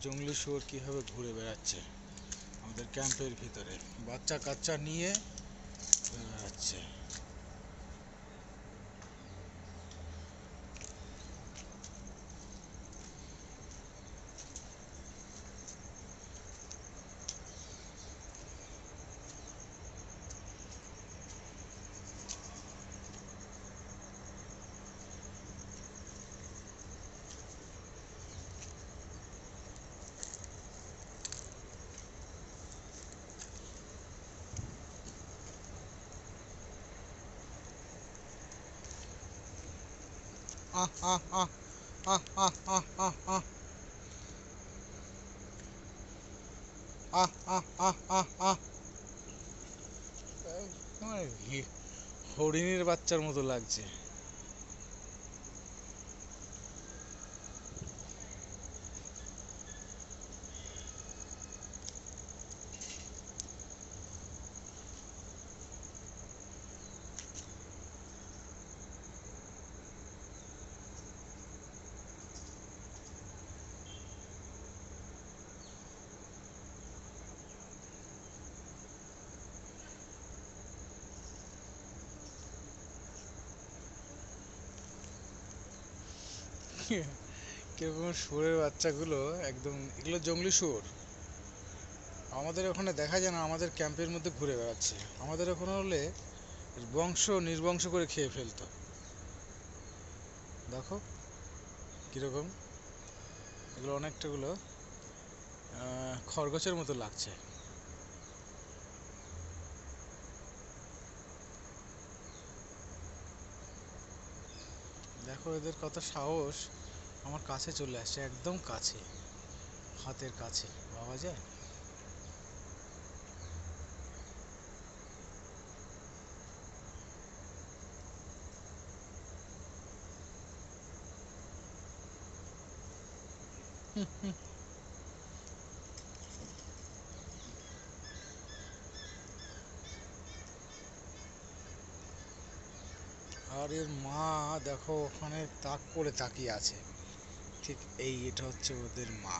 জংলি শুয়োর কীভাবে ঘুরে বেড়াচ্ছে আমাদের ক্যাম্পের ভিতরে, বাচ্চা কাচ্চা নিয়ে ঘুরে বেড়াচ্ছে। আহ আহ আহ আহ আহ আহ আহ আহ আহ আহ আহ আহ আহ হরিণের বাচ্চার মতো লাগছে। কিরকম শুয়োরের বাচ্চাগুলো, একদম এগুলো জংলি শুয়োর। আমাদের ওখানে দেখা যায় না, আমাদের ক্যাম্পের মধ্যে ঘুরে বেড়াচ্ছে। আমাদের ওখানে হলে বংশ নির্বংশ করে খেয়ে ফেলতো। দেখো কিরকম, এগুলো অনেকটাগুলো খরগোশের মতো লাগছে। দেখো এদের কত সাহস, আমার কাছে চলে আসছে, একদম কাছে, হাতের কাছে, ভাবা যায়। আর এর মা দেখো ওখানে তাক করে তাকিয়ে আছে, ঠিক এটা হচ্ছে ওদের মা।